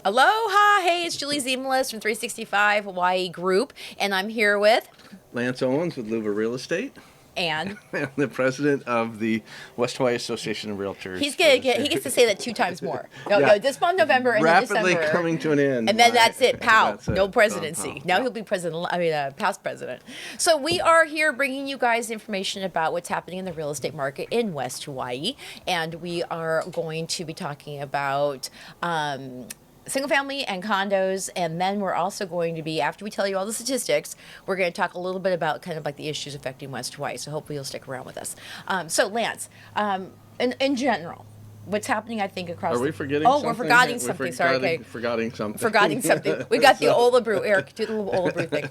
Aloha! Hey, it's Julie Ziemelis from 365 Hawaii Group, and I'm here with Lance Owens with Luva Real Estate. And I'm the president of the West Hawaii Association of Realtors. he gets to say that 2 times more. No, this month, November, and then rapidly December. coming to an end. And then that's it, pow. That's it. No presidency. Now Yeah. he'll be past president. So we are here bringing you guys information about what's happening in the real estate market in West Hawaii. And we are going to be talking about single family and condos, and then we're also going to be, after we tell you all the statistics, we're going to talk a little bit about kind of like the issues affecting West Hawaii. So hopefully you'll stick around with us. So Lance, in general, what's happening, I think, across. Are we forgetting something? something? We're forgetting something. Sorry, okay. Forgetting something. Forgetting something. We got the Ola Brew. Eric, do the little Ola Brew thing.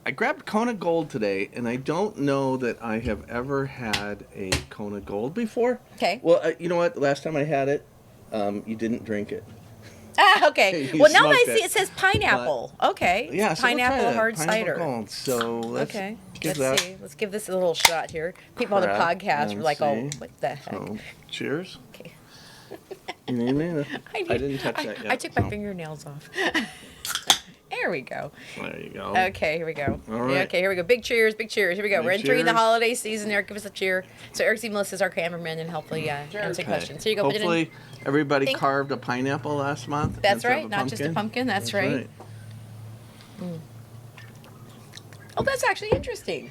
I grabbed Kona Gold today, and I don't know that I have ever had a Kona Gold before. Okay. Well, you know what? Last time I had it, you didn't drink it. Ah, okay. You Well, now I smoked see it says pineapple. Okay. Yeah, so we'll try pineapple that. hard Pineapple cider. Gold. So let's give Let's that see. Let's give this a little shot here. People on the crack podcast are and like, "Oh, see. what the heck?" So, cheers. Okay. You need me? I didn't touch that yet. I took my fingernails off. There we go. There you go. Okay, here we go. All right. Okay, here we go. Big cheers, big cheers. Here we go. Big We're entering the cheers. holiday season. Eric, give us a cheer. So Eric Ziemelis is our cameraman and hopefully answer questions. Here you go. Put it in. Hopefully everybody Think. carved a pineapple last month. That's instead of right. a Not just a pumpkin. That's right. Oh, that's actually interesting.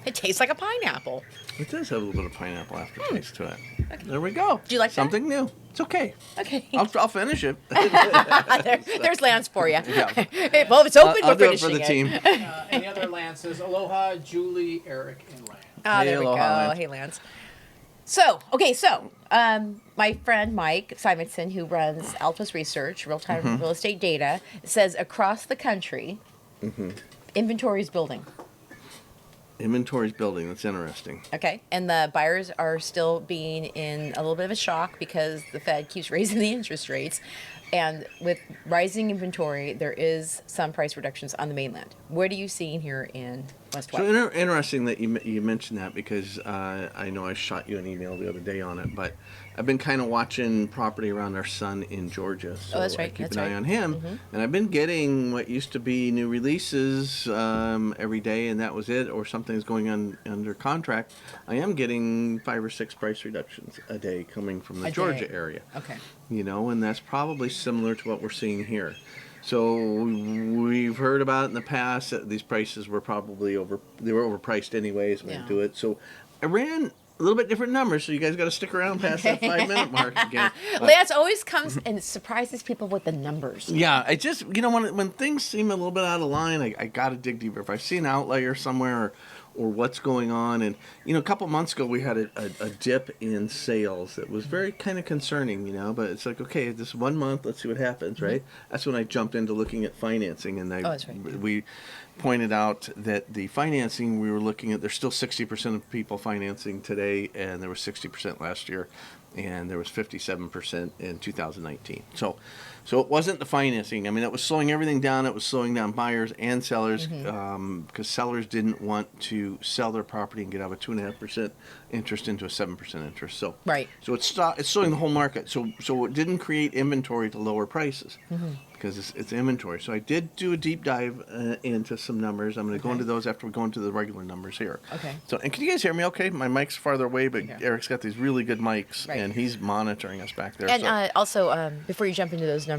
It tastes like a pineapple. It does have a little bit of pineapple aftertaste to it. Okay. There we go. Do you like that? something new? It's okay. Okay. I'll finish it. There's Lance for you. Yeah. Hey, well, if it's open, I'll we're do it finishing for the team. Any other Lances? Aloha, Julie, Eric, and Lance. Ah, there we go. Aloha, Lance. Hey, Lance. So, my friend Mike Simonson, who runs Altus Research, real-time real estate data, says across the country, inventory is building. Inventory's building. That's interesting. Okay, and the buyers are still being in a little bit of a shock because the Fed keeps raising the interest rates. And with rising inventory, there is some price reductions on the mainland. What are you seeing here in West Hawaii? So interesting that you mentioned that because I know I shot you an email the other day on it, but I've been kind of watching property around our son in Georgia. So that's right. I keep an eye on him, and I've been getting what used to be new releases every day, and that was it, or something's going on under contract. I am getting 5 or 6 price reductions a day coming from the Georgia area. Okay. You know, and that's probably similar to what we're seeing here. So we've heard about in the past that these prices were probably overpriced anyways when they do it. So I ran a little bit different numbers, so you guys got to stick around past that 5-minute mark again. Lance always comes and surprises people with the numbers. Yeah, I just, when things seem a little bit out of line, I got to dig deeper. If I see an outlier somewhere or what's going on, and a couple months ago we had a dip in sales that was very kind of concerning, but it's like, okay, this 1 month, let's see what happens, right? That's when I jumped into looking at financing, and that's right. we pointed out that the financing we were looking at, there's still 60% of people financing today, and there was 60% last year, and there was 57% in 2019. So it wasn't the financing. I mean, it was slowing everything down. It was slowing down buyers and sellers because sellers didn't want to sell their property and get out of a 2.5% interest into a 7% interest. So it's slowing the whole market. So it didn't create inventory to lower prices because it's inventory. So I did do a deep dive into some numbers. I'm going to go into those after we go into the regular numbers here. Okay. So, and can you guys hear me okay? My mic's farther away, but Eric's got these really good mics, and he's monitoring us back there. And also, before you jump into those numbers,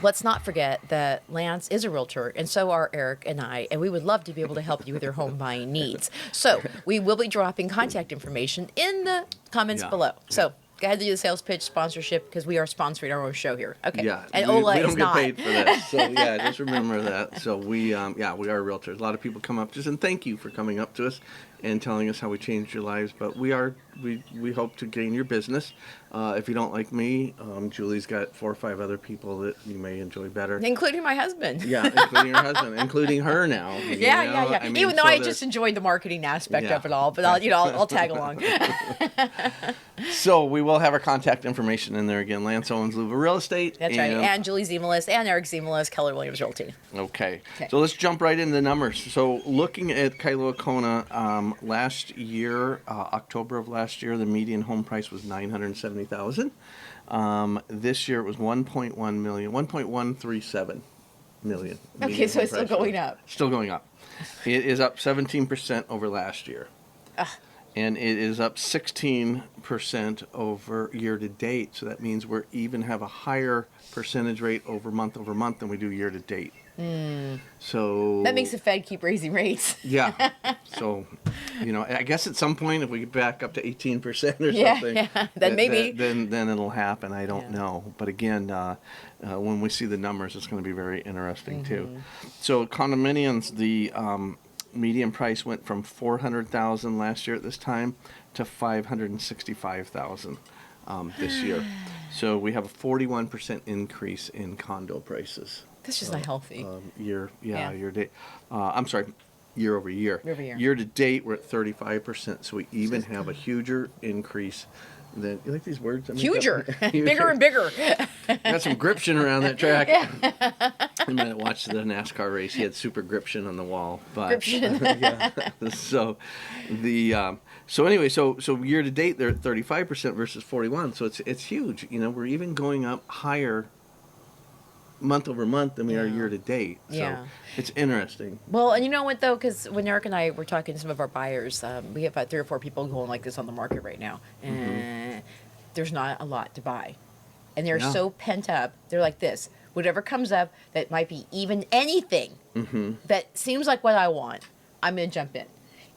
let's not forget that Lance is a realtor, and so are Eric and I, and we would love to be able to help you with your home buying needs. So we will be dropping contact information in the comments below. So go ahead and do the sales pitch sponsorship because we are sponsoring our own show here. Okay. Yeah. And we Ola don't is get not. paid for this. So just remember that. So we are realtors. A lot of people come up to us and thank you for coming up to us and telling us how we changed your lives. But we hope to gain your business. If you don't like me, Julie's got 4 or 5 other people that you may enjoy better. Including my husband. Yeah, including your husband, including her now. Yeah. I mean, even though I just enjoyed the marketing aspect of it all, but I'll tag along. So we will have our contact information in there again. Lance Owens, Luva Real Estate. That's right. And Julie Ziemelis and Eric Ziemelis, Keller Williams Realty. Okay. So let's jump right into the numbers. So looking at Kailua Kona, last year, October of last year, the median home price was $970,000. This year it was 1.1 million, 1.137 million. Okay, median so home it's still price going was. up. Still going up. It is up 17% over last year. And it is up 16% over year to date. So that means we even have a higher percentage rate over month than we do year to date. So That makes the Fed keep raising rates. yeah. So, I guess at some point if we get back up to 18% or something, then maybe. Then it'll happen. I don't Yeah. know. But again, when we see the numbers, it's going to be very interesting too. So condominiums, the median price went from $400,000 last year at this time to $565,000 this year. So we have a 41% increase in condo prices. That's just not healthy. Year Yeah. to date. I'm sorry, year over year. Year over year. Year to date, we're at 35%. So we even have a huger increase than. You like these words? I make up? Huger. Bigger and bigger. Got some gription around that track. You might have watched the NASCAR race. He had super gription on the wall. But, yeah. So anyway, so year to date they're at 35% versus 41. So it's huge. We're even going up higher month over month than we are year to date. So Yeah. it's interesting. Well, and you know what, though? Because when Eric and I were talking to some of our buyers, we have about 3 or 4 people going like this on the market right now. And there's not a lot to buy. And they're Yeah. so pent up. They're like this. Whatever comes up that might be even anything that seems like what I want, I'm going to jump in.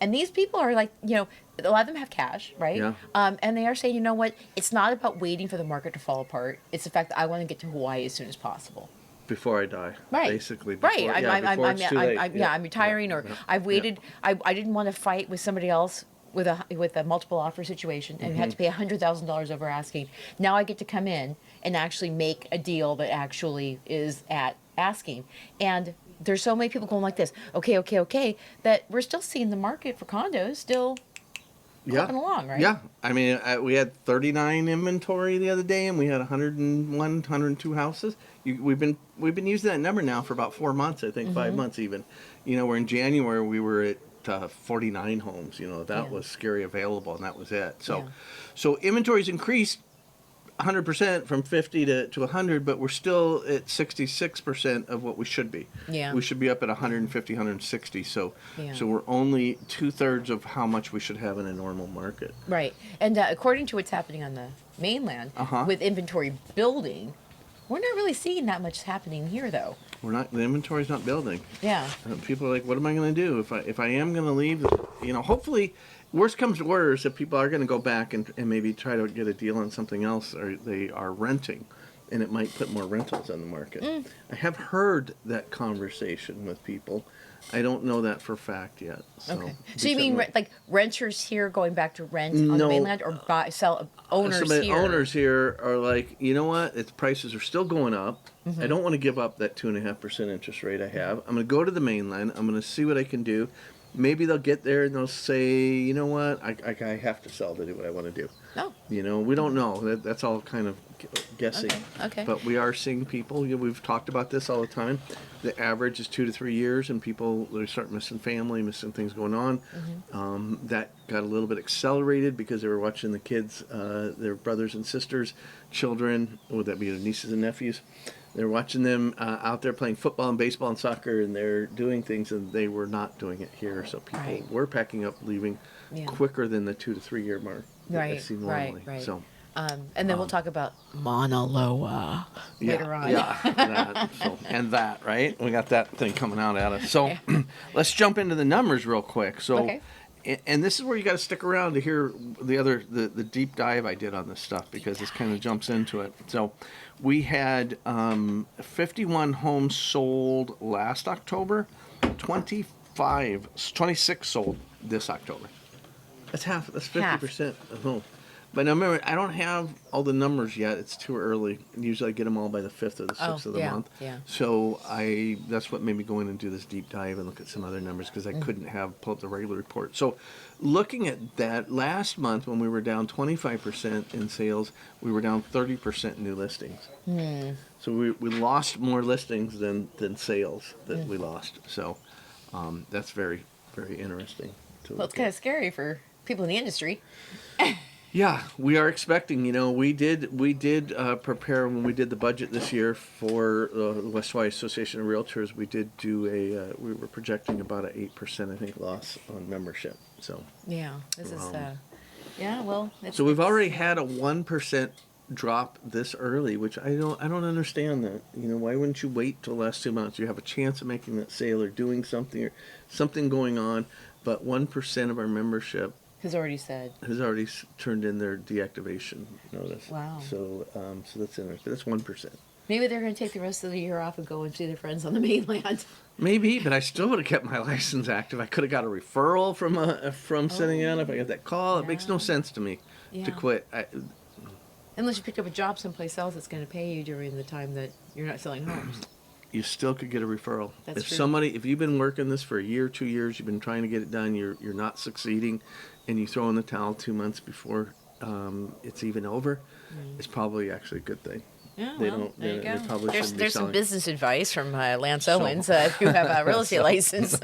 And these people are like, a lot of them have cash, right? Yeah. And they are saying, you know what? It's not about waiting for the market to fall apart. It's the fact that I want to get to Hawaii as soon as possible. Before I die, Right. basically. Right. Before it's too late. I'm retiring, or I've waited. I didn't want to fight with somebody else with a multiple offer situation and had to pay $100,000 over asking. Now I get to come in and actually make a deal that actually is at asking. And there's so many people going like this. Okay. That we're still seeing the market for condos still popping along, right? Yeah. I mean, we had 39 inventory the other day, and we had 101, 102 houses. We've been using that number now for about 4 months, I think, 5 months even. Where in January we were at 49 homes. That was scary available, and that was it. So inventory's increased 100% from 50 to 100, but we're still at 66% of what we should be. Yeah. We should be up at 150, 160. So Yeah. so we're only 2/3 of how much we should have in a normal market. Right. And according to what's happening on the mainland with inventory building, we're not really seeing that much happening here, though. The inventory's not building. Yeah. People are like, what am I going to do if I am going to leave? Hopefully, worst comes to worst, if people are going to go back and maybe try to get a deal on something else, or they are renting, and it might put more rentals on the market. I have heard that conversation with people. I don't know that for a fact yet. Okay. So you mean like renters here going back to rent on the mainland, or sell owners here? Owners here are like, you know what? Its prices are still going up. I don't want to give up that 2.5% interest rate I have. I'm going to go to the mainland. I'm going to see what I can do. Maybe they'll get there and they'll say, you know what? I have to sell to do what I want to do. Oh. We don't know. That's all kind of guessing. Okay. But we are seeing people. We've talked about this all the time. The average is 2 to 3 years, and people they start missing family, missing things going on. That got a little bit accelerated because they were watching the kids, their brothers and sisters, children. Would that be their nieces and nephews? They're watching them out there playing football and baseball and soccer, and they're doing things, and they were not doing it here. So people were packing up, leaving quicker than the 2 to 3 year mark that I see normally. Right. So, and then we'll talk about Mauna Loa later on. And that, right? We got that thing coming out at us. So let's jump into the numbers real quick. So, and this is where you got to stick around to hear the deep dive I did on this stuff, because this kind of jumps into it. So we had 51 homes sold last October, 26 sold this October. That's 50% of home. But now remember, I don't have all the numbers yet. It's too early. Usually I get them all by the 5th or the 6th of the month. Yeah. So that's what made me go in and do this deep dive and look at some other numbers, because I couldn't pull up the regular report. So looking at that, last month when we were down 25% in sales, we were down 30% in new listings. So we lost more listings than sales that we lost. So that's very, very interesting Well, it's kind of scary for people in the industry. Yeah, we are expecting. We did prepare when we did the budget this year for the West Hawaii Association of Realtors. We did do we were projecting about an 8%, I think, loss on membership. So Yeah, this is. Yeah, well. so we've already had a 1% drop this early, which I don't understand that. Why wouldn't you wait till the last 2 months? You have a chance of making that sale or doing something or something going on, but 1% of our membership has already said. has already turned in their deactivation notice. Wow. So that's interesting. That's 1%. Maybe they're going to take the rest of the year off and go and see their friends on the mainland. Maybe, but I still would have kept my license active. I could have got a referral from sitting on if I got that call. It makes no sense to me to quit. Unless you picked up a job someplace else that's going to pay you during the time that you're not selling homes. You still could get a referral. That's true. If you've been working this for a year, 2 years, you've been trying to get it done, you're not succeeding, and you throw in the towel 2 months before it's even over, it's probably actually a good thing. Yeah, They well, don't. there you They go. probably shouldn't be There's some selling. business advice from Lance Owens if you have a real estate license.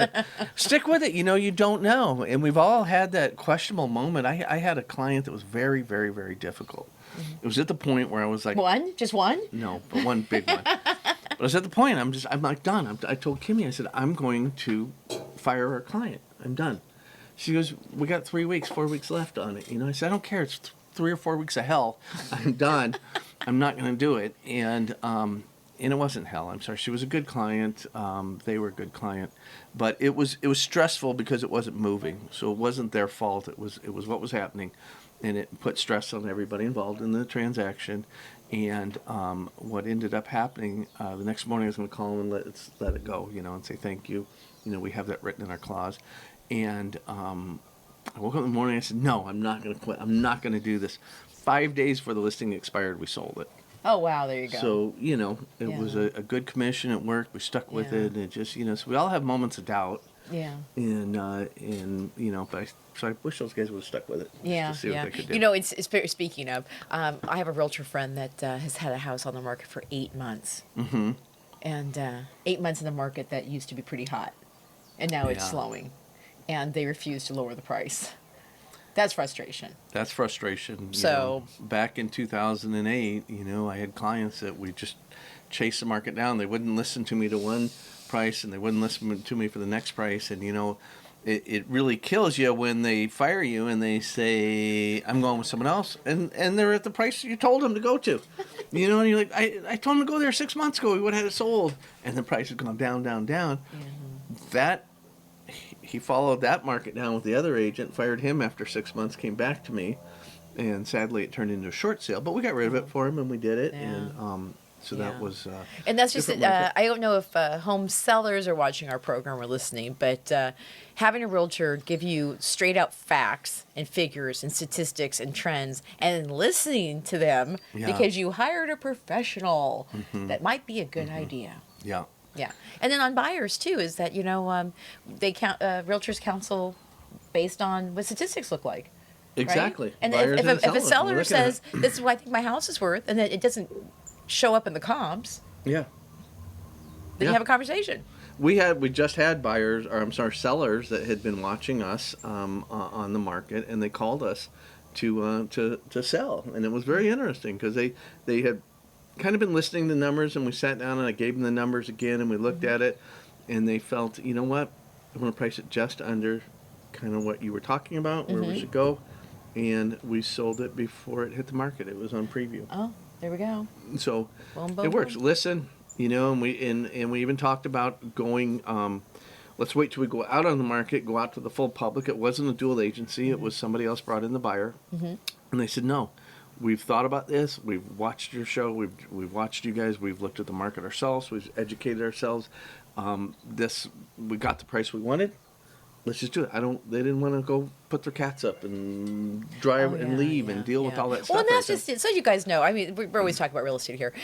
Stick with it. You don't know, and we've all had that questionable moment. I had a client that was very, very, very difficult. It was at the point where I was like, One? Just one? no, but one big one. But I was at the point. I'm like done. I told Kimmy, I said, I'm going to fire our client. I'm done. She goes, we got 3 weeks, 4 weeks left on it. I said, I don't care. It's 3 or 4 weeks of hell. I'm done. I'm not going to do it. And it wasn't hell. I'm sorry. She was a good client. They were a good client, but it was stressful because it wasn't moving. So it wasn't their fault. It was what was happening, and it put stress on everybody involved in the transaction. And what ended up happening, the next morning I was going to call them and let it go, and say thank you. We have that written in our clause. And I woke up in the morning and I said, no, I'm not going to quit. I'm not going to do this. 5 days before the listing expired, we sold it. Oh, wow, there you go. So, it was a good commission. It worked. We stuck with it. And it just, so we all have moments of doubt. Yeah. And but I wish those guys would have stuck with it. Yeah, to see what they could do. it's speaking of, I have a realtor friend that has had a house on the market for 8 months. Mm-hmm. And 8 months in the market that used to be pretty hot. And now it's slowing. And they refuse to lower the price. That's frustration. That's frustration. So back in 2008, I had clients that we just chased the market down. They wouldn't listen to me to one price, and they wouldn't listen to me for the next price. And it really kills you when they fire you and they say, I'm going with someone else, and they're at the price you told them to go to. And you're like, I told them to go there 6 months ago. We would have had it sold, and the price has gone down, down, down. Mm-hmm. He followed that market down with the other agent, fired him after 6 months, came back to me, and sadly it turned into a short sale. But we got rid of it for him, and we did it, and so that was. And that's just I don't know if home sellers are watching our program or listening, but having a realtor give you straight out facts and figures and statistics and trends, and listening to them because you hired a professional, that might be a good idea. Yeah. Yeah, and then on buyers too is that they count realtors counsel based on what statistics look like. Exactly. Right? And Buyers if a seller says this is what I think my house is worth, and then it doesn't show up in the comps, then you have a conversation. We just had sellers that had been watching us on the market, and they called us to sell, and it was very interesting because they had kind of been listening to numbers, and we sat down and I gave them the numbers again, and we looked at it, and they felt, you know what, I want to price it just under kind of what you were talking about, where we should go, and we sold it before it hit the market. It was on preview. Oh, there we go. So Boom, boom, it works. boom. Listen, and we even talked about going. Let's wait till we go out on the market, go out to the full public. It wasn't a dual agency. It was somebody else brought in the buyer, and they said no. We've thought about this. We've watched your show. We've watched you guys. We've looked at the market ourselves. We've educated ourselves. We got the price we wanted. Let's just do it. They didn't want to go put their cats up and drive and leave and deal with all that stuff. Well, and that's just it. So you guys know, I mean, we're always talking about real estate here.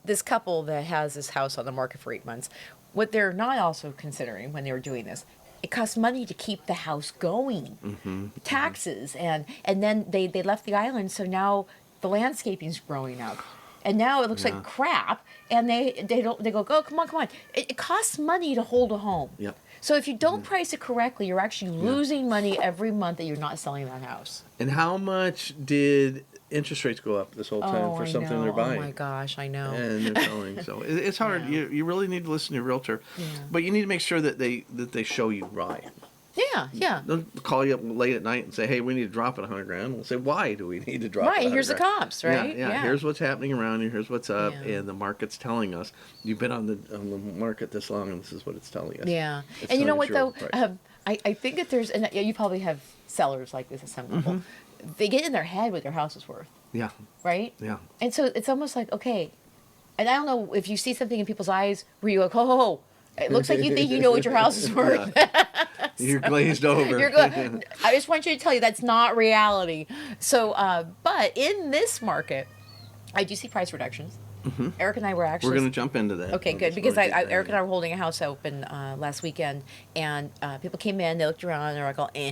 This couple that has this house on the market for 8 months, what they're not also considering when they were doing this, it costs money to keep the house going, taxes, and then they left the island, so now the landscaping's growing up, and now it looks like crap. And they go, oh, come on. It costs money to hold a home. Yep. So if you don't price it correctly, you're actually losing money every month that you're not selling that house. And how much did interest rates go up this whole time for I something know. they're buying? Oh my gosh, I know. And they're selling. So it's hard. Yeah. You really need to listen to your realtor, but you need to make sure that they show you right. Yeah. They'll call you up late at night and say, "Hey, we need to drop it $100,000." We'll say, "Why do we need to drop it?" Right. Here's the comps. Right. Yeah. Here's what's happening around you. Here's what's up, Yeah. and the market's telling us you've been on the market this long, and this is what it's telling us. Yeah. It's And you know telling what us your though? price. I think that there's, and you probably have sellers like this. Some people, they get in their head what their house is worth. Yeah. Right. Yeah. And so it's almost like, okay, and I don't know if you see something in people's eyes where you go, oh, it looks like you think you know what your house is worth. You're glazed over. I just want you to tell you that's not reality. So, but in this market, I do see price reductions. Eric and I were actually. We're going to jump into that. Okay, good. Because Eric and I were holding a house open last weekend, and people came in, they looked around, and they're like, oh, eh.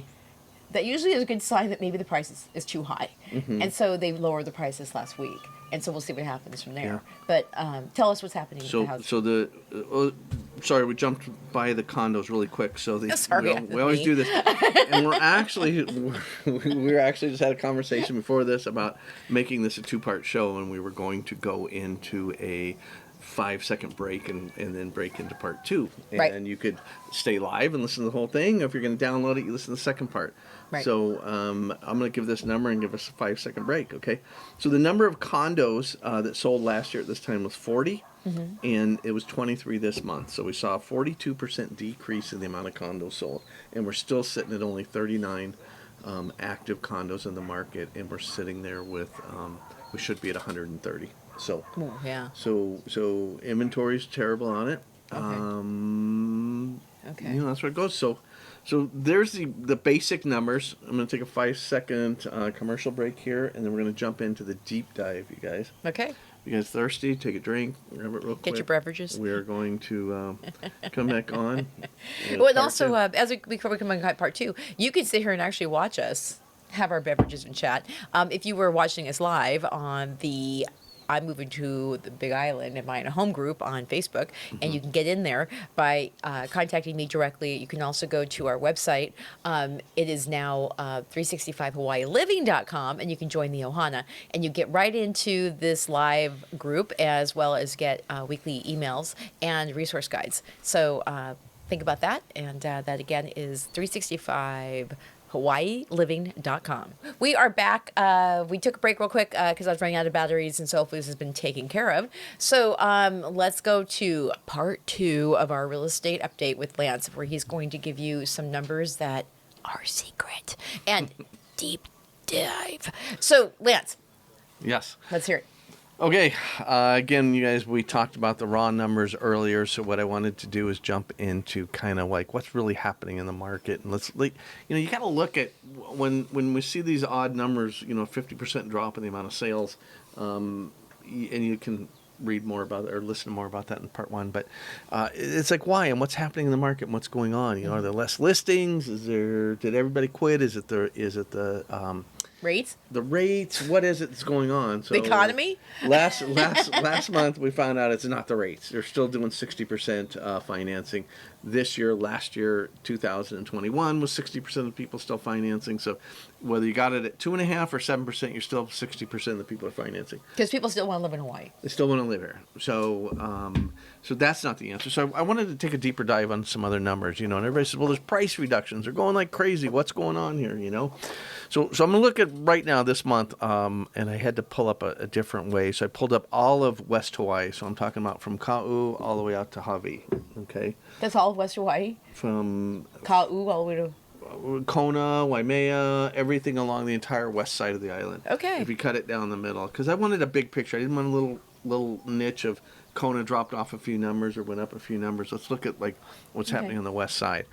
That usually is a good sign that maybe the price is too high. And so they lowered the prices last week. And so we'll see what happens from there. Yeah. But tell us what's happening with the house. Sorry, we jumped by the condos really quick. So Sorry, we always do this, and we actually just had a conversation before this about making this a 2-part show, and we were going to go into a 5-second break and then break into part 2. And you could stay live and listen to the whole thing. If you're going to download it, you listen to the second part. Right. So I'm going to give this number and give us a 5-second break, okay? So the number of condos that sold last year at this time was 40, and it was 23 this month. So we saw a 42% decrease in the amount of condos sold, and we're still sitting at only 39 active condos in the market, and we're sitting there with, we should be at 130. So, so inventory's terrible on it. Okay. You know, that's where it goes. So there's the basic numbers. I'm going to take a 5-second commercial break here, and then we're going to jump into the deep dive, you guys. Okay. If you guys thirsty, take a drink, grab it real quick. Get your beverages. We are going to come back on. Well, and also, before we come on part 2, you can sit here and actually watch us have our beverages and chat. If you were watching us live on the I'm moving to the Big Island and buying a home group on Facebook, and you can get in there by contacting me directly. You can also go to our website. It is now 365hawaiiliving.com, and you can join the Ohana, and you get right into this live group as well as get weekly emails and resource guides. So think about that, and that again is 365hawaiiliving.com. We are back. We took a break real quick because I was running out of batteries, and so hopefully this has been taken care of. So let's go to part 2 of our real estate update with Lance, where he's going to give you some numbers that are secret and deep dive. So Lance, Yes. let's hear it. Okay, again, you guys, we talked about the raw numbers earlier, so what I wanted to do is jump into kind of like what's really happening in the market. And you got to look at when we see these odd numbers, 50% drop in the amount of sales, and you can read more about it or listen to more about that in part 1. But it's like, why and what's happening in the market and what's going on? Are there less listings? Did everybody quit? Is it the Rates? The rates, what is it that's going on? So The economy? Last month we found out it's not the rates. They're still doing 60% financing. Last year, 2021 was 60% of people still financing. So whether you got it at 2.5% or 7%, you're still 60% of the people are financing. Because people still want to live in Hawaii. They still want to live here. So so that's not the answer. So I wanted to take a deeper dive on some other numbers, and everybody says, well, there's price reductions. They're going like crazy. What's going on here, So I'm going to look at right now this month, and I had to pull up a different way. So I pulled up all of West Hawaii. So I'm talking about from Ka'u all the way out to Hawaii, okay? That's all of West Hawaii? From Ka'u all the way to... Kona, Waimea, everything along the entire west side of the island. Okay. If you cut it down the middle. Because I wanted a big picture. I didn't want a little niche of Kona dropped off a few numbers or went up a few numbers. Let's look at what's happening on the west side.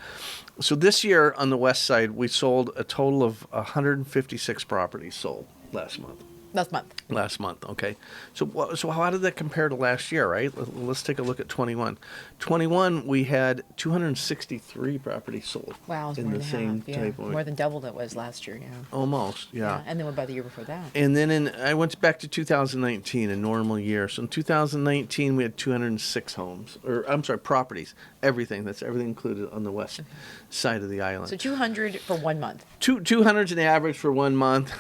So this year on the west side, we sold a total of 156 properties sold last month. Last month, okay. So how did that compare to last year, right? Let's take a look at 21. 21, we had 263 properties sold. Wow, it's in more the than same half. Yeah, type of more than double that was last year. Yeah. almost, yeah. And then what about the year before that? And then I went back to 2019, a normal year. So in 2019, we had 206 homes, or I'm sorry, properties. That's everything included on the west side of the island. So 200 for 1 month. 200's an average for 1 month.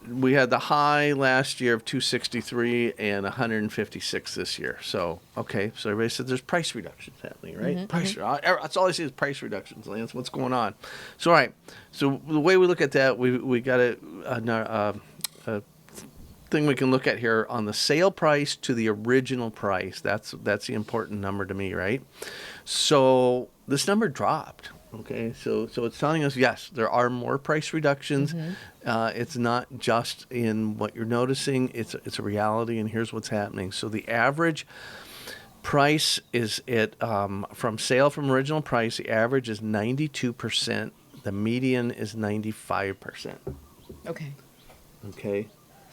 We had the high last year of 263 and 156 this year. So, okay. So everybody said there's price reductions happening, right? That's all I see is price reductions, Lance. What's going on? So, all right. So the way we look at that, we got a thing we can look at here on the sale price to the original price. That's the important number to me, right? So this number dropped. Okay, so it's telling us, yes, there are more price reductions. It's not just in what you're noticing. It's a reality, and here's what's happening. So the average price is from sale from original price, the average is 92%. The median is 95%. Okay. Okay.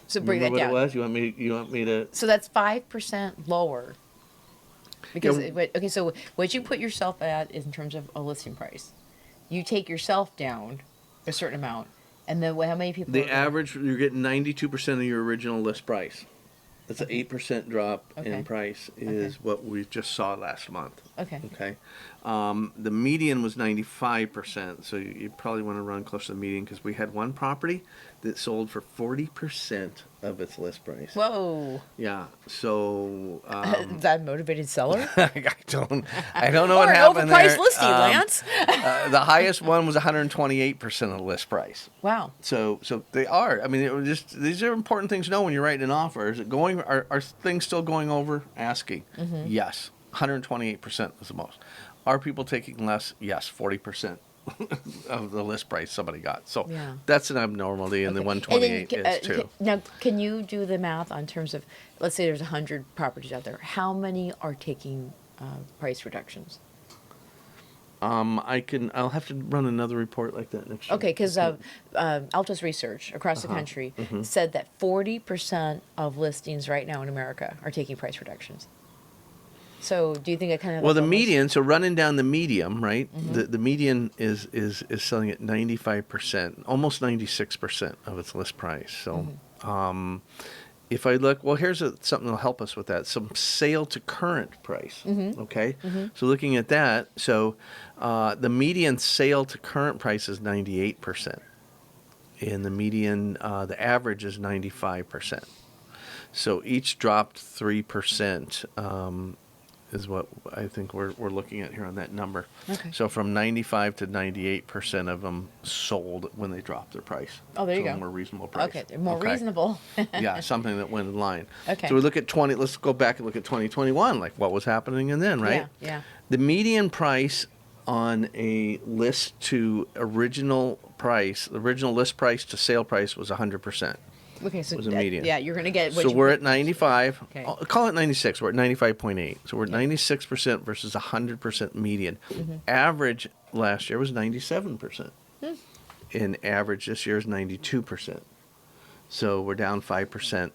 So bring Remember that down. what it was? You want me to? So that's 5% lower. Because Yeah. okay, so what you put yourself at is in terms of a listing price. You take yourself down a certain amount, and then how many people? The average, you're getting 92% of your original list price. That's an 8% drop in price is what we just saw last month. Okay. Okay. The median was 95%, so you probably want to run close to the median because we had one property that sold for 40% of its list price. Whoa. Yeah. So Is that a motivated seller? I don't know Or what an happened overpriced there. listing, Lance. The highest one was 128% of the list price. Wow. So they are. I mean, it was just these are important things to know when you're writing an offer. Is it going? Are things still going over asking? Yes, 128% is the most. Are people taking less? Yes, 40% of the list price somebody got. So that's an abnormality, and the 128 is too. Now, can you do the math on terms of, let's say there's 100 properties out there. How many are taking price reductions? I'll have to run another report like that next year. Okay, because Altos Research across the country said that 40% of listings right now in America are taking price reductions. So do you think it kind of... Well, the median, so running down the medium, right? The median is selling at 95%, almost 96% of its list price. So if I look, well, here's something that'll help us with that. Some sale to current price, okay? So looking at that, so the median sale to current price is 98%. And the median, the average is 95%. So each dropped 3%. Is what I think we're looking at here on that number. Okay. So from 95 to 98% of them sold when they dropped their price. Oh, there you go. A more reasonable price. Okay, they're more reasonable. Yeah, something that went in line. Okay. So we look at let's go back and look at 2021, like what was happening and then, right? Yeah. The median price on a list to original price, the original list price to sale price was 100%. Okay, so was a median. Yeah, you're going to get... So we're at 95. Okay. Call it 96. We're at 95.8. So we're at 96% versus 100% median. Average last year was 97%. And average this year is 92%. So we're down 5%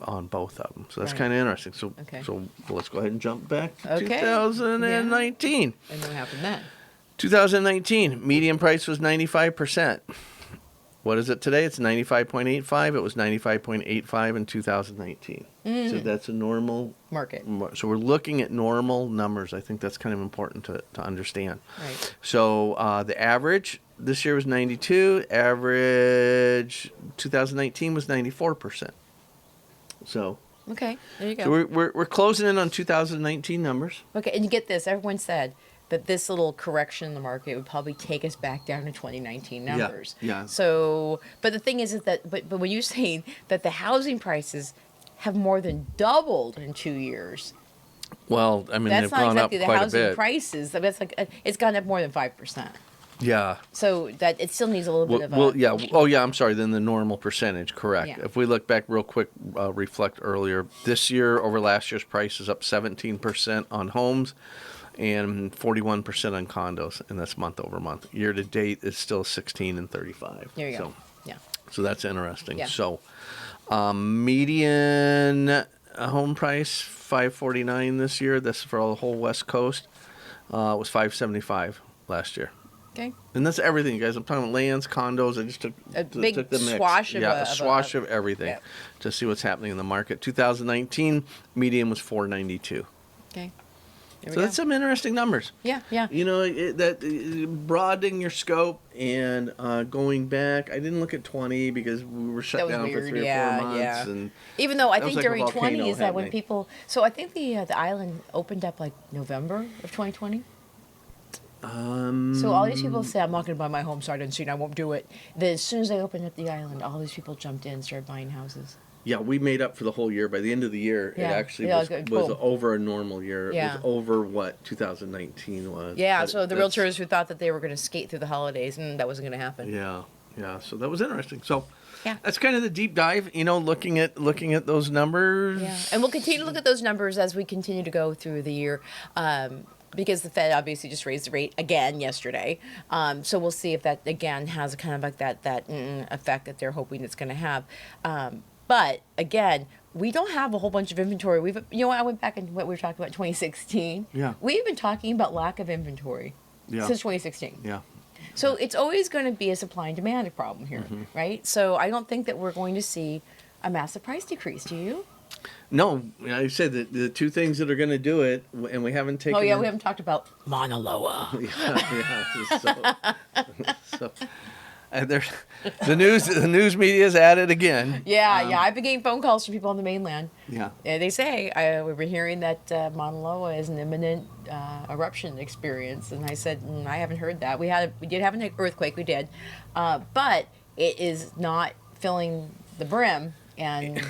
on both of them. So that's kind of interesting. So so let's go ahead and jump back to 2019. And what happened then? 2019, median price was 95%. What is it today? It's 95.85. It was 95.85 in 2019. So that's a normal market. So we're looking at normal numbers. I think that's kind of important to understand. Right. So the average this year was 92. Average 2019 was 94%. So okay, there you go. So we're closing in on 2019 numbers. Okay, and you get this. Everyone said that this little correction in the market would probably take us back down to 2019 numbers. Yeah. So, but the thing is that, but when you say that the housing prices have more than doubled in 2 years. Well, I mean, that's they've gone up exactly quite a the bit. housing prices. That's like it's gone up more than 5%. Yeah. So that it still needs a little bit of a... Well, yeah. Oh, yeah, I'm sorry. Then the normal percentage, correct. Yeah. If we look back real quick, reflect earlier, this year over last year's price is up 17% on homes and 41% on condos, and that's month over month. Year to date is still 16 and 35. There you go. So, yeah. so that's interesting. Yeah. So Median home price $549 this year. This is for the whole West Coast. It was $575 last year. Okay. And that's everything, guys. I'm talking lands, condos. I just took Big took the mix. swash of a swash of everything yeah. to see what's happening in the market. 2019 median was $492. Okay. There we So go. that's some interesting numbers. Yeah, yeah. You know, broadening your scope and going back. I didn't look at 20 because we were shut That was down for weird, 3 or yeah, 4 months. yeah. And Even though I that was think like a during volcano 20 is that when happening. people. So I think the island opened up like November of 2020. So all these people say, I'm not going to buy my home sight unseen, I won't do it. Then as soon as they opened up the island, all these people jumped in and started buying houses. Yeah, we made up for the whole year. By the end of the year, Yeah. it actually Yeah, was good. was Boom. over a normal year. Yeah. It was over what 2019 was. Yeah, But so the that's- realtors who thought that they were going to skate through the holidays, and that wasn't going to happen. Yeah, yeah. So that was interesting. So Yeah. that's kind of the deep dive. You know, looking at those numbers. Yeah, and we'll continue to look at those numbers as we continue to go through the year, because the Fed obviously just raised the rate again yesterday. So we'll see if that again has kind of like that effect that they're hoping it's going to have. But again, we don't have a whole bunch of inventory. I went back and what we were talking about 2016. Yeah. We've been talking about lack of inventory Yeah. since 2016. Yeah. So it's always going to be a supply and demand problem here, right? So I don't think that we're going to see a massive price decrease. Do you? No, I said that the two things that are going to do it, and we haven't taken. Oh yeah, we haven't talked about Mauna Yeah. So, and there's the news media is at it again. Yeah, yeah. I've been getting phone calls from people on the mainland. Yeah. And they say we were hearing that Mauna Loa is an imminent eruption experience, and I said I haven't heard that. We did have an earthquake, we did, but it is not filling the brim, and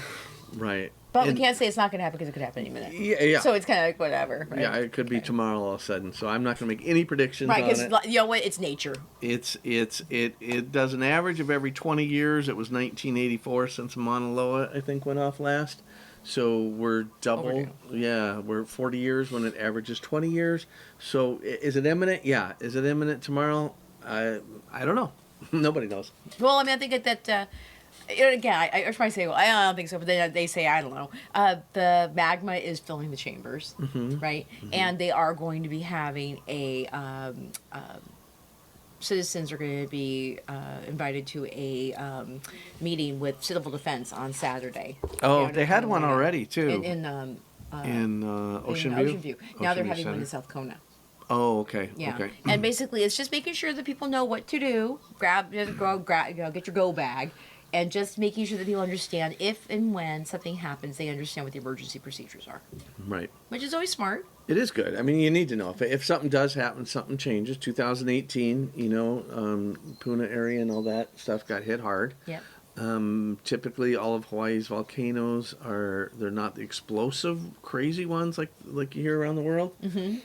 Right. but And- we can't say it's not going to happen because it could happen any minute. Yeah. Yeah. So it's kind of like whatever. Right? Yeah, it could be tomorrow all of a sudden. So I'm not going to make any predictions Right, on it. because you know what? It's nature. It does an average of every 20 years. It was 1984 since Mauna Loa, I think, went off last. So we're double. Overdue. Yeah, we're 40 years when it averages 20 years. So is it imminent? Yeah. Is it imminent tomorrow? I don't know. Nobody knows. Well, I mean, I think that again, I was trying to say, well, I don't think so, but then they say, I don't know. The magma is filling the chambers, right? And they are going to be having citizens are going to be invited to a meeting with civil defense on Saturday. Oh, Down they in had one Carolina. already too. In Ocean in View. Ocean View. Now they're Ocean View having one in Center. South Kona. Oh, okay. Yeah. Okay. And basically, it's just making sure that people know what to do. Get your go bag, and just making sure that people understand if and when something happens, they understand what the emergency procedures are, Right. which is always smart. It is good. I mean, you need to know if something does happen, something changes. 2018, Puna area and all that stuff got hit hard. Yep. Typically, all of Hawaii's volcanoes they're not the explosive, crazy ones like you hear around the world. Mm-hmm.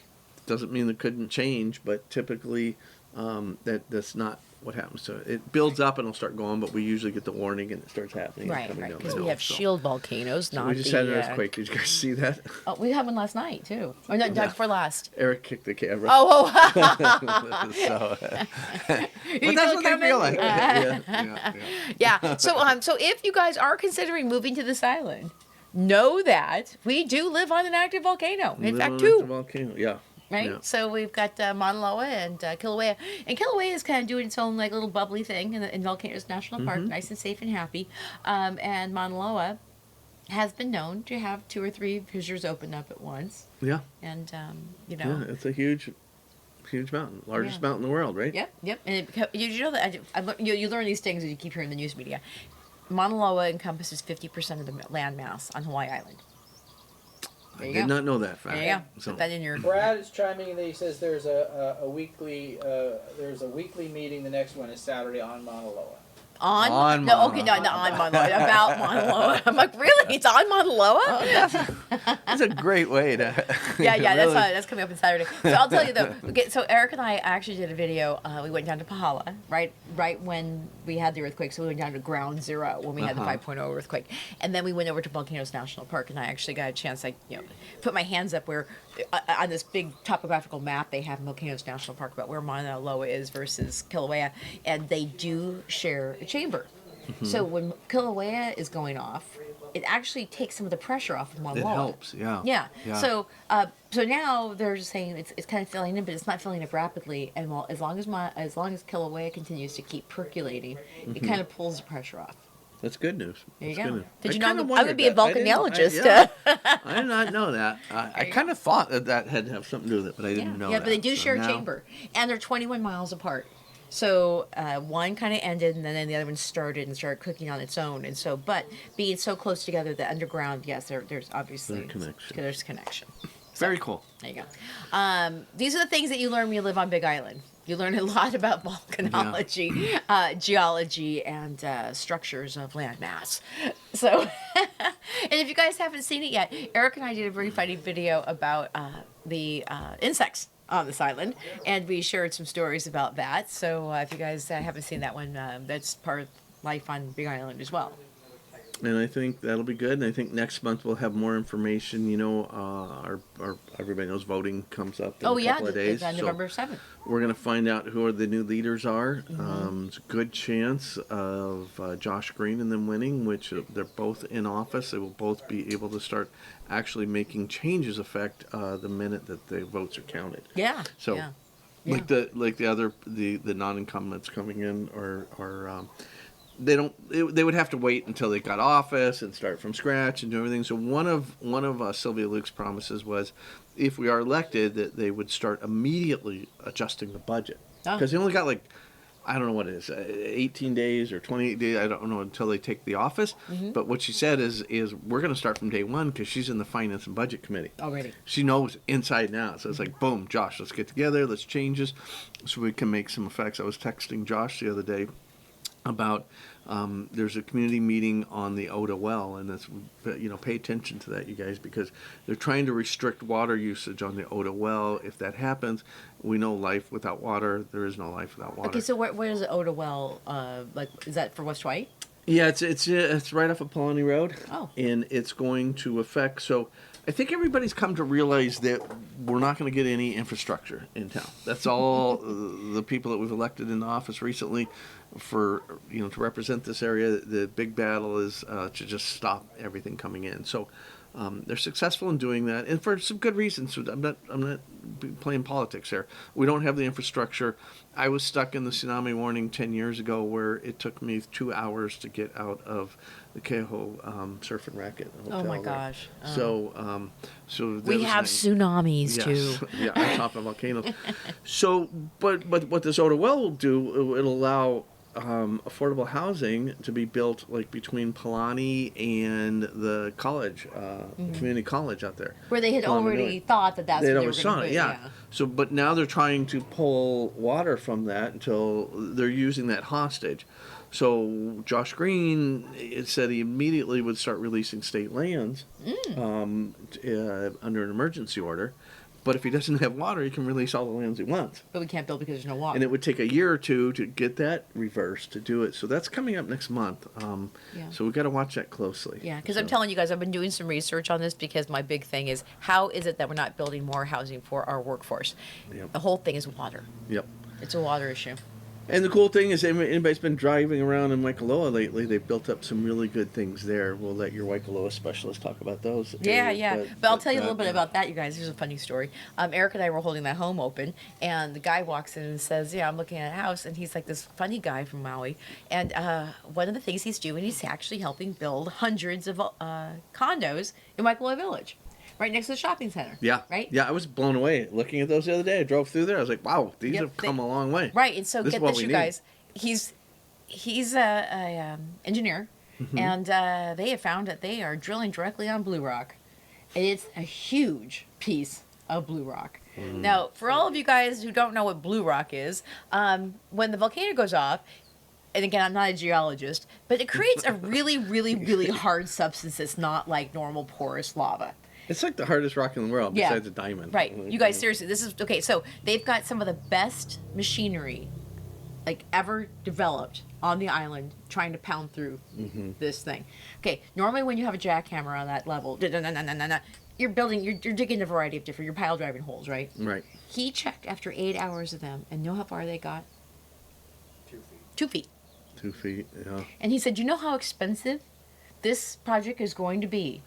Doesn't mean it couldn't change, but typically that's not what happens to it. It builds up and it'll start going, but we usually get the warning and it starts happening. Right, coming right. down the Because we hill, have so. shield volcanoes, So not we just the. had an earthquake. Did you guys see that? Oh, we had one last night too. Or no, Yeah. before last. Eric kicked the camera. Oh, So, but but that's what they feel like. Yeah. Yeah. So if you guys are considering moving to this island, know that we do live on an active volcano. In Live fact, on two. the volcano. Yeah. Right, Yeah. so we've got Mauna Loa and Kilauea, and Kilauea is kind of doing its own like little bubbly thing in Volcanoes National Park, nice and safe and happy. And Mauna Loa has been known to have 2 or 3 fissures open up at once, Yeah. and Yeah. It's a huge mountain, largest mountain in the world, right? Yep. And you know that you learn these things as you keep hearing the news media. Mauna Loa encompasses 50% of the land mass on Hawaii Island. There I you did go. not know that fact. There you go. So, Put that in your. Brad is chiming in that he says there's a weekly meeting. The next one is Saturday on Mauna Loa. On no, Mauna okay, no, not on Mauna Loa, about Mauna Loa. I'm like, really? It's on Mauna Loa? that's a great way to. Yeah, really- that's coming up on Saturday. So I'll tell you though. Okay, so Eric and I actually did a video. We went down to Pahala, right when we had the earthquake. So we went down to ground zero when we had the 5.0 earthquake, and then we went over to Volcanoes National Park, and I actually got a chance. Put my hands up where on this big topographical map they have in Volcanoes National Park about where Mauna Loa is versus Kilauea, and they do share a chamber. So when Kilauea is going off, it actually takes some of the pressure off of Mauna It Loa. helps, yeah. Yeah. Yeah. So so now they're just saying it's kind of filling in, but it's not filling up rapidly. And as long as Kilauea continues to keep percolating, it kind of pulls the pressure off. That's good news. There you That's go. good news. Did you I know kinda I would wondered be a that. I didn't- volcanologist? I did not know that. I kind of thought that had to have something to do with it, but I didn't know Yeah, that. but they do So share a now- chamber, and they're 21 miles apart. So one kind of ended, and then the other one started cooking on its own. And so, but being so close together, the underground, yes, there's obviously There's connection. There's connection. Very cool. There you go. These are the things that you learn when you live on Big Island. You learn a lot about volcanology, geology, and structures of land mass. So, and if you guys haven't seen it yet, Eric and I did a very funny video about the insects on this island, and we shared some stories about that. So if you guys haven't seen that one, that's part of life on Big Island as well. And I think that'll be good. And I think next month we'll have more information. You know, our everybody knows voting comes up in a couple of days. It's on November 7th. We're going to find out who the new leaders are. It's a good chance of Josh Green and them winning, which they're both in office. They will both be able to start actually making changes affect the minute that the votes are counted. Yeah. So, yeah. like the non-incumbents coming in or they would have to wait until they got office and start from scratch and do everything. So one of Sylvia Luke's promises was, if we are elected, that they would start immediately adjusting the budget, because they only got I don't know what it is, 18 days or 28 days, I don't know, until they take the office. But what she said is we're going to start from day one, because she's in the Finance and Budget Committee. Already. She knows inside and out. So it's like, boom, Josh, let's get together, let's change this so we can make some effects. I was texting Josh the other day about there's a community meeting on the Oda well, and that's, pay attention to that, you guys, because they're trying to restrict water usage on the Oda well. If that happens, we know life without water, there is no life without water. Okay, so where is the Oda well? Is that for West Hawaii? Yeah, it's right off of Polani Road. Oh. And it's going to affect, so I think everybody's come to realize that we're not going to get any infrastructure in town. That's all the people that we've elected in office recently for, to represent this area. The big battle is to just stop everything coming in. So they're successful in doing that, and for some good reasons. So I'm not playing politics here. We don't have the infrastructure. I was stuck in the tsunami warning 10 years ago, where it took me 2 hours to get out of the Keho Surf and Racket Hotel. Oh my there. gosh. So We have tsunamis too. Yeah, on top of volcanoes. So, but what this Oda well will do, it'll allow affordable housing to be built between Palani and the college, community college out there. Where they had Palani already Village. thought that that's They'd what they were always going saw to it, do. yeah. So, but now they're trying to pull water from that until they're using that hostage. So Josh Green said he immediately would start releasing state lands under an emergency order. But if he doesn't have water, he can release all the lands he wants. But we can't build because there's no water. And it would take a year or two to get that reversed to do it. So that's coming up next month. Yeah. So we've got to watch that closely. Yeah, because I'm telling you guys, I've been doing some research on this, because my big thing is, how is it that we're not building more housing for our workforce? Yep. The whole thing is water. Yep. It's a water issue. And the cool thing is, if anybody's been driving around in Waikoloa lately, they've built up some really good things there. We'll let your Waikoloa specialist talk about those. Yeah, areas, yeah. But I'll tell you a little bit about that, you guys. Here's a funny story. Eric and I were holding that home open, and the guy walks in and says, "Yeah, I'm looking at a house," and he's like this funny guy from Maui. And one of the things he's doing, he's actually helping build hundreds of condos in Waikoloa Village, right next to the shopping center. Yeah. Right? Yeah, I was blown away looking at those the other day. I drove through there. I was like, wow, these have come a long way. Right, and so This is get what this, we you need. guys. He's a engineer, and they have found that they are drilling directly on blue rock. And it's a huge piece of blue rock. Now, for all of you guys who don't know what blue rock is, when the volcano goes off, and again, I'm not a geologist, but it creates a really, really, really hard substance that's not like normal porous lava. It's like the hardest rock in the world Yeah. besides a diamond. Right. You guys, seriously, this is, okay, so they've got some of the best machinery ever developed on the island trying to pound through this thing. Okay, normally when you have a jackhammer on that level, you're digging a variety of different, you're pile driving holes, right? Right. He checked after 8 hours of them, and know how far they got? 2 feet. 2 feet. 2 feet. Yeah. And he said, "You know how expensive this project is going to be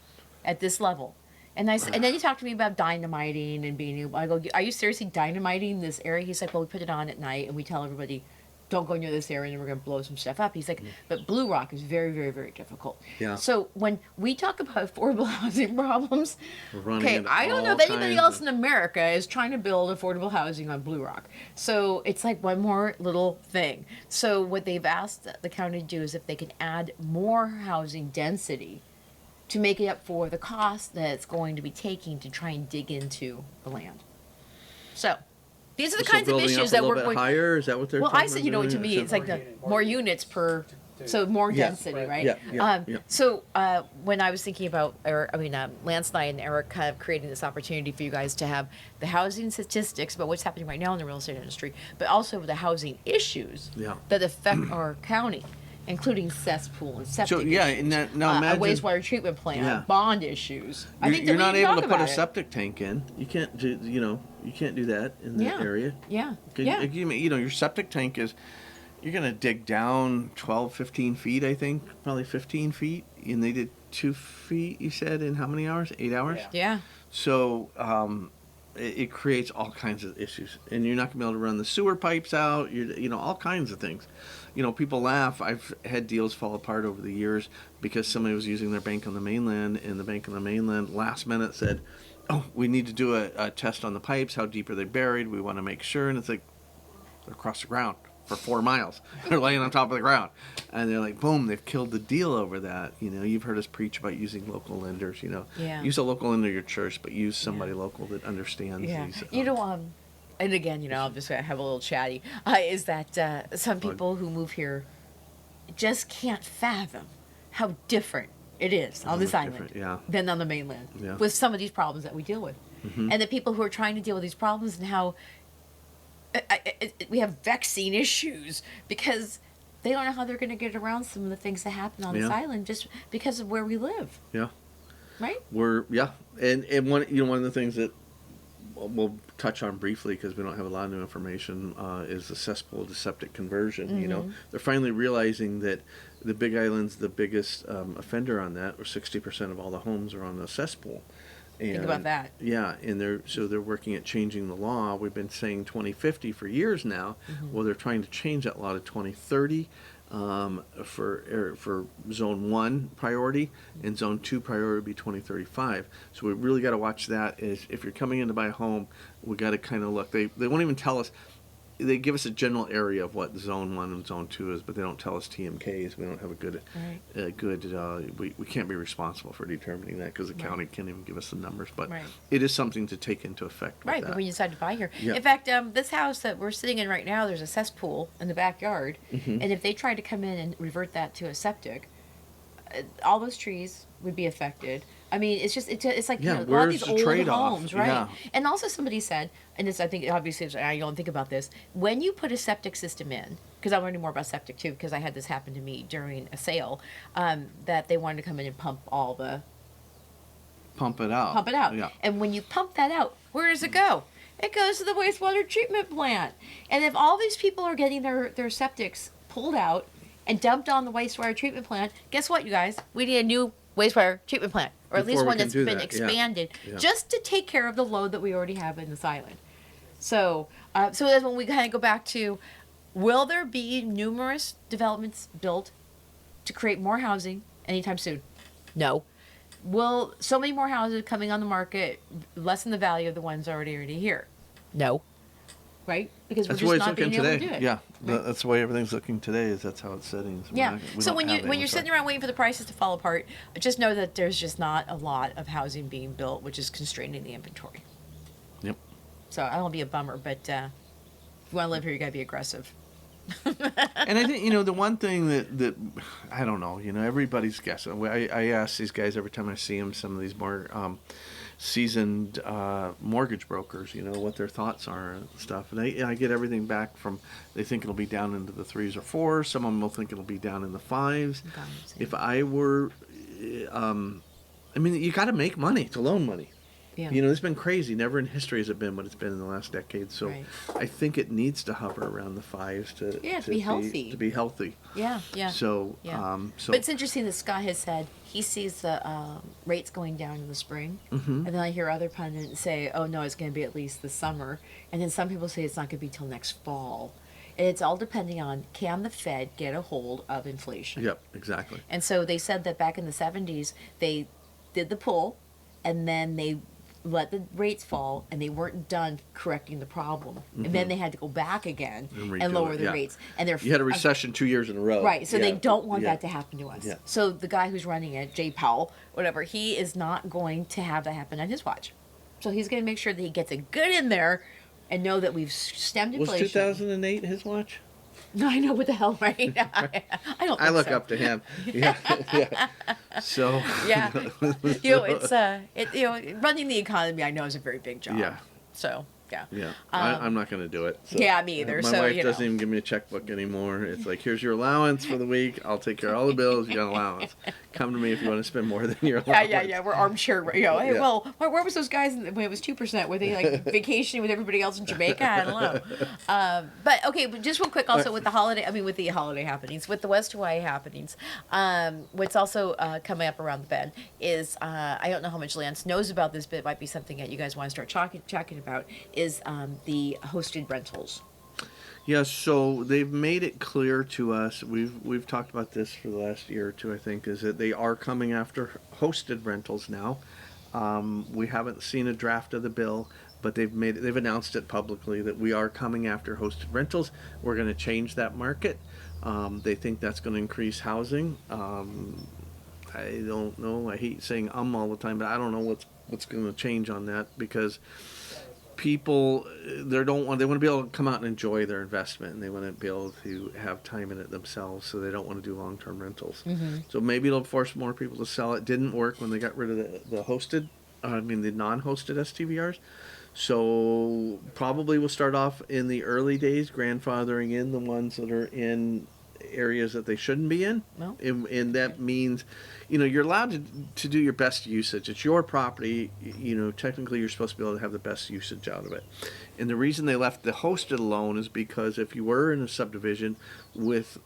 at this level?" And and then he talked to me about dynamiting and being able. I go, "Are you seriously dynamiting this area?" He's like, "Well, we put it on at night and we tell everybody, don't go near this area, and we're going to blow some stuff up." He's like, "But Blue Rock is very, very, very difficult." Yeah. So when we talk about affordable housing problems, We're running okay, into I don't know all if anybody kinds else of- in America is trying to build affordable housing on Blue Rock. So it's like one more little thing. So what they've asked the county to do is if they can add more housing density to make it up for the cost that it's going to be taking to try and dig into the land. So these are the So kinds of building issues up a that little we're bit going. higher. Is that what they're? Well, talking I said, about to doing? me, it's like the more units per, so more Yeah. density, Right. right? Yeah. So when I was thinking about, Lance and I and Eric kind of creating this opportunity for you guys to have the housing statistics about what's happening right now in the real estate industry, but also the housing issues Yeah. that affect our county, including cesspool and septic So yeah, issues, and that, now a imagine wastewater treatment plant, Yeah. bond issues. I think that you're we not need to able talk to put a about it. septic tank in. You can't do you can't do that in Yeah. that area. Yeah. 'Cause Yeah. your septic tank is, you're gonna dig down 12, 15 feet, I think, probably 15 feet, and they did 2 feet. You said in how many hours? 8 hours. Yeah. Yeah. So it creates all kinds of issues, and you're not gonna be able to run the sewer pipes out. All kinds of things. People laugh. I've had deals fall apart over the years because somebody was using their bank on the mainland, and the bank on the mainland last minute said, "Oh, we need to do a test on the pipes. How deep are they buried? We want to make sure." And it's like, they're across the ground for 4 miles. They're laying on top of the ground, and they're like, boom, they've killed the deal over that. You've heard us preach about using local lenders. Yeah. Use a local lender at your church, but use somebody local that understands Yeah. these. And again, I'll just have a little chatty, is that some people who move here just can't fathom how different it is on this much island different, yeah. than on the mainland Yeah. with some of these problems that we deal with. And the people who are trying to deal with these problems and how we have vexing issues because they don't know how they're going to get around some of the things that happen on this Yeah. island just because of where we live, Yeah. right? And one one of the things that we'll touch on briefly because we don't have a lot of new information is the cesspool to septic conversion. They're finally realizing that the Big Island's the biggest offender on that, where 60% of all the homes are on the cesspool. And, Think about that. Yeah, and they're working at changing the law. We've been saying 2050 for years now. Well, they're trying to change that law to 2030 for Zone 1 priority, and Zone 2 priority would be 2035. So we really got to watch that. If you're coming in to buy a home, we got to kind of look. They won't even tell us. They give us a general area of what Zone 1 and Zone 2 is, but they don't tell us TMKs. We don't have a good, we can't be responsible for determining that because the county can't even give us the numbers. But it is something to take into effect. With Right, that. but when you decide to buy here. Yeah. In fact, this house that we're sitting in right now, there's a cesspool in the backyard. And if they tried to come in and revert that to a septic, all those trees would be affected. I mean, it's like a lot of these where's the old trade-off? homes, right? Yeah. And also somebody said, and this I think obviously I don't think about this, when you put a septic system in, because I'm learning more about septic too, because I had this happen to me during a sale, that they wanted to come in and pump it out. Yeah. And when you pump that out, where does it go? It goes to the wastewater treatment plant. And if all these people are getting their septics pulled out and dumped on the wastewater treatment plant, guess what, you guys? We need a new wastewater treatment plant, or at Before least we one can that's do been that, expanded yeah. just to take care of the load that we already have in this island. So that's when we kind of go back to, will there be numerous developments built to create more housing anytime soon? No. Will so many more houses coming on the market lessen the value of the ones already here? No. Right? Because we're That's the way just it's not being looking able today. to do it. Yeah, Right. that's the way everything's looking today. That's how it's setting. So Yeah. we So don't when have you're any sitting choice. around waiting for the prices to fall apart, just know that there's just not a lot of housing being built, which is constraining the inventory. Yep. So I don't want to be a bummer, but if you want to live here, you got to be aggressive. And I think the one thing that I don't know. Everybody's guessing. I ask these guys every time I see them. Some of these more seasoned mortgage brokers, what their thoughts are and stuff. And I get everything back from, they think it'll be down into the 3s or 4s. Some of them will think it'll be down in the 5s. If I were, you got to make money to loan money. Yeah. You know, it's been crazy. Never in history has it been what it's been in the last decade. So Right. I think it needs to hover around the 5s to be healthy. To be healthy. Yeah, yeah. So Yeah. so But it's interesting that Scott has said he sees the rates going down in the spring, and then I hear other pundits say, "Oh no, it's going to be at least the summer," and then some people say it's not going to be till next fall. And it's all depending on, can the Fed get a hold of inflation? Yep, exactly. And so they said that back in the 70s, they did the pull, and then they let the rates fall, and they weren't done correcting the problem. And then they had to go back again And redo and lower it, the yeah. rates. And they're You had a recession 2 years in a row. right, so they Yeah, don't want yeah. that to happen to us. Yeah. So the guy who's running it, Jay Powell, whatever, he is not going to have that happen on his watch. So he's going to make sure that he gets it good in there and know that we've stemmed Was inflation. 2008 his watch? No, I know what the hell, right? I don't. I think look so. up to him. Yeah, yeah. So Yeah, it's running the economy. I know is a very big job. Yeah. So yeah. yeah, Um, I'm not going to do it. So. Yeah, me either. My So, wife you know. doesn't even give me a checkbook anymore. It's like, here's your allowance for the week. I'll take care of all the bills. You got an allowance. Come to me if you want to spend more than your allowance. Yeah. We're armchair. Hey, Yeah. well, where was those guys when it was 2%? Were they like vacationing with everybody else in Jamaica? I don't know. But okay, but just real quick, also with the holiday happenings, with the West Hawaii happenings, what's also coming up around the bend is I don't know how much Lance knows about this, but it might be something that you guys want to start talking about. Is the hosted rentals. Yeah, so they've made it clear to us. We've talked about this for the last year or two, I think, is that they are coming after hosted rentals now. We haven't seen a draft of the bill, but they've announced it publicly that we are coming after hosted rentals. We're going to change that market. They think that's going to increase housing. I don't know. I hate saying all the time, but I don't know what's going to change on that, because people they want to be able to come out and enjoy their investment, and they want to be able to have time in it themselves, so they don't want to do long-term rentals. So maybe it'll force more people to sell. It didn't work when they got rid of the non-hosted STVRs. So probably we'll start off in the early days grandfathering in the ones that are in areas that they shouldn't be in. Well, And that means, you're allowed to do your best usage. It's your property. Technically you're supposed to be able to have the best usage out of it. And the reason they left the hosted alone is because if you were in a subdivision with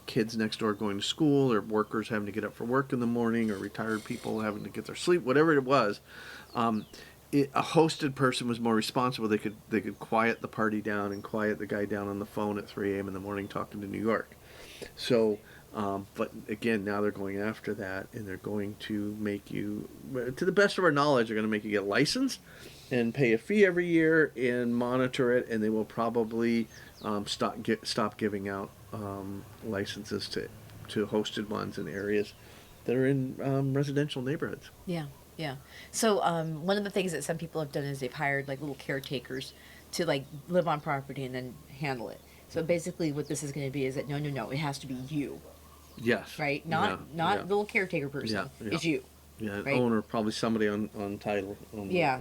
kids next door going to school, or workers having to get up for work in the morning, or retired people having to get their sleep, whatever it was, a hosted person was more responsible. They could quiet the party down and quiet the guy down on the phone at 3 a.m. in the morning talking to New York. So, but again, now they're going after that, and they're going to make you, to the best of our knowledge, they're going to make you get licensed and pay a fee every year and monitor it, and they will probably stop giving out licenses to hosted ones in areas that are in residential neighborhoods. yeah. So one of the things that some people have done is they've hired like little caretakers to like live on property and then handle it. So basically, what this is going to be is that no, it has to be you, Yes. right? Not Yeah. little caretaker person. Yeah. It's you. Yeah, right? owner, probably somebody on title.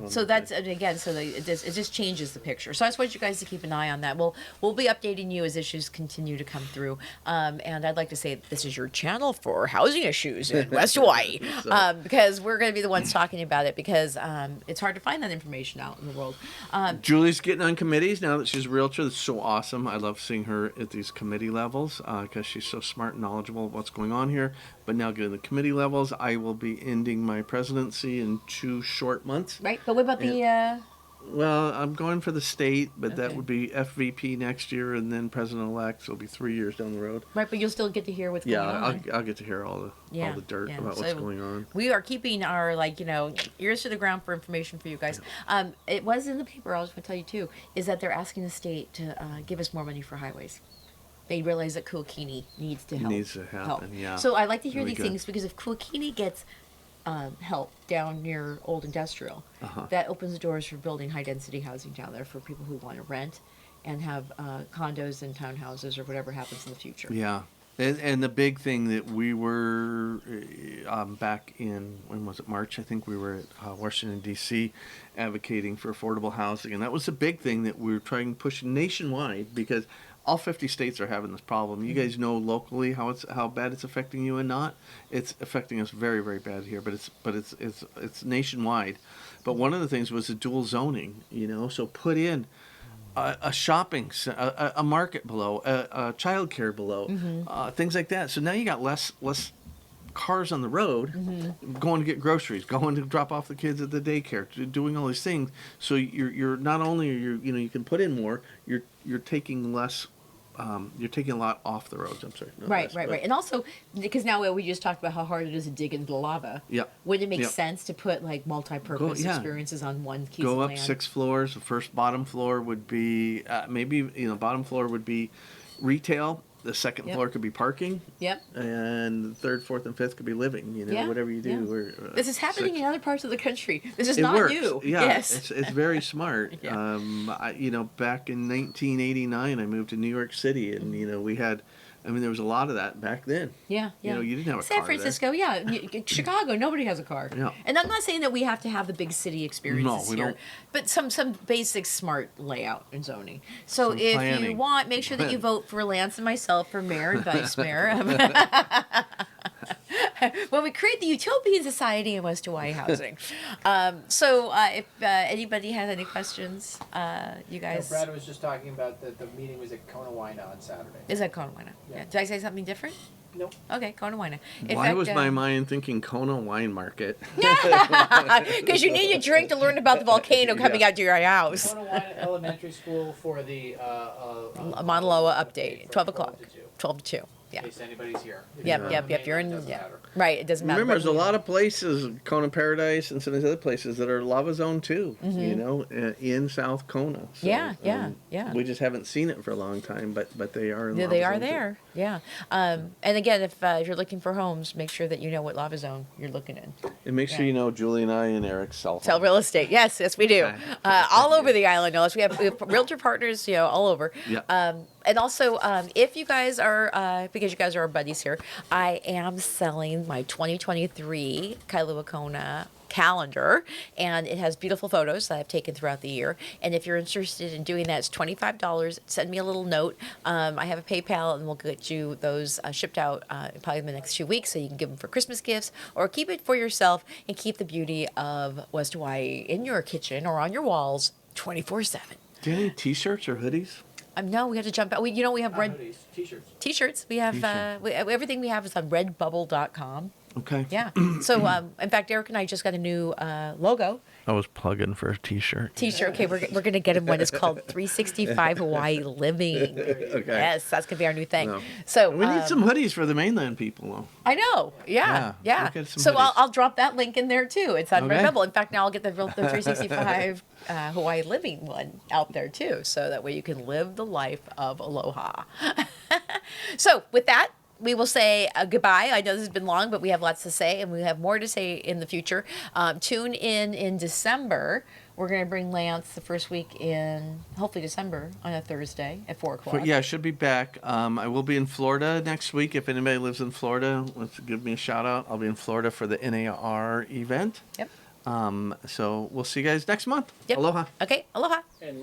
So that's, and again, so it just changes the picture. So I just want you guys to keep an eye on that. We'll be updating you as issues continue to come through. And I'd like to say this is your channel for housing issues in West Hawaii, because we're going to be the ones talking about it, because it's hard to find that information out in the world. Julie's getting on committees now that she's a realtor. That's so awesome. I love seeing her at these committee levels because she's so smart and knowledgeable of what's going on here. But now getting the committee levels, I will be ending my presidency in 2 short months. Right, but what about the... Well, I'm going for the state, but that Okay. would be FVP next year, and then president-elect, so it'll be 3 years down the road. Right, but you'll still get to hear what's going on. I'll get to hear all the dirt about what's going on. We are keeping our ears to the ground for information for you guys. It was in the paper. I was going to tell you too. Is that they're asking the state to give us more money for highways. They realize that Kuakini needs to help. Needs to happen, yeah. So I like to hear Really these good. things, because if Kuakini gets help down near Old Industrial, that opens the doors for building high density housing down there for people who want to rent and have condos and townhouses or whatever happens in the future. Yeah. And the big thing that we were back in, when was it, March? I think we were at Washington, D.C., advocating for affordable housing. And that was a big thing that we were trying to push nationwide, because all 50 states are having this problem. You guys know locally how bad it's affecting you and not. It's affecting us very, very bad here, but it's nationwide. But one of the things was the dual zoning, so put in a shopping, a market below, a child care below, things like that. So now you got less cars on the road going to get groceries, going to drop off the kids at the daycare, doing all these things. So you're not only you can put in more, you're taking less. You're taking a lot off the roads. I'm sorry. Right. And also, because now we just talked about how hard it is to dig into the lava. Yeah. Wouldn't it make sense to put like multi-purpose experiences on one piece of land? Go up 6 floors. The bottom floor would be bottom floor would be retail. The second floor could be parking. Yep. And the third, fourth, and fifth could be living. Whatever you do. Yeah. This is happening in other parts of the country. This is it not works. new. Yeah. Yes. It's very smart. Yeah. Back in 1989, I moved to New York City, and we had. There was a lot of that back then. Yeah. You didn't have a San car Francisco, Chicago, nobody has a car. Yeah. And I'm not saying that we have to have the big city experiences we here, don't. but some basic smart layout and zoning. So Some if planning. you want, make sure that you vote for Lance and myself for mayor and vice mayor. When we create the utopian society in West Hawaii housing. If anybody has any questions, you guys. Brad was just talking about the meeting was at Konawaina on Saturday. Is that Konawaina? Yeah. Did I say something different? Nope. Okay, Konawaina. Why was my mind thinking Kona Wine Market? Because you need a drink to learn about the volcano coming out to your house. Konawaina Elementary School for the Mauna Loa update, from 12 o'clock. 12 to 2. 12 to 2. Yeah. In case anybody's here. If Yep. you're on the You're in. mainland, it Yeah. doesn't matter. Right. It doesn't matter. Remember, there's a lot of places, Kona Paradise and some of these other places that are lava zone too. In South Kona. So, Yeah. We just haven't seen it for a long time, but they are in. Yeah, lava they are zone, too. there. Yeah. And again, if you're looking for homes, make sure that you know what lava zone you're looking in. And make sure you know Julie and I and Eric's cell phone. Sell real estate. Yes, we do. Okay. All over the island. No, we have realtor partners, all over. Yeah. And also, if you guys are, because you guys are our buddies here, I am selling my 2023 Kailua Kona calendar, and it has beautiful photos that I've taken throughout the year. And if you're interested in doing that, it's $25. Send me a little note. I have a PayPal, and we'll get you those shipped out probably in the next 2 weeks, so you can give them for Christmas gifts or keep it for yourself and keep the beauty of West Hawaii in your kitchen or on your walls 24/7. Do you have any T-shirts or hoodies? No, we have to jump out. We have red Hoodies, t-shirts. T-shirts. We have everything we have is on redbubble.com. Okay. Yeah. So, in fact, Eric and I just got a new logo. I was plugging for a T-shirt. T-shirt. Okay, we're going to get him one. It's called 365 Hawaii Living. Okay. Yes, that's going to be our new thing. No. So We need some hoodies for the mainland people, though. I know. Yeah. we'll get some So hoodies. I'll drop that link in there too. It's on Okay. Redbubble. In fact, now I'll get the 365 Hawaii Living one out there too, so that way you can live the life of aloha. So with that, we will say goodbye. I know this has been long, but we have lots to say, and we have more to say in the future. Tune in December. We're going to bring Lance the first week in, hopefully December, on a Thursday at 4 o'clock. Yeah, I should be back. I will be in Florida next week. If anybody lives in Florida, let's give me a shout out. I'll be in Florida for the NAR event. Yep. So we'll see you guys next month. Yep. Aloha. Okay. Aloha. And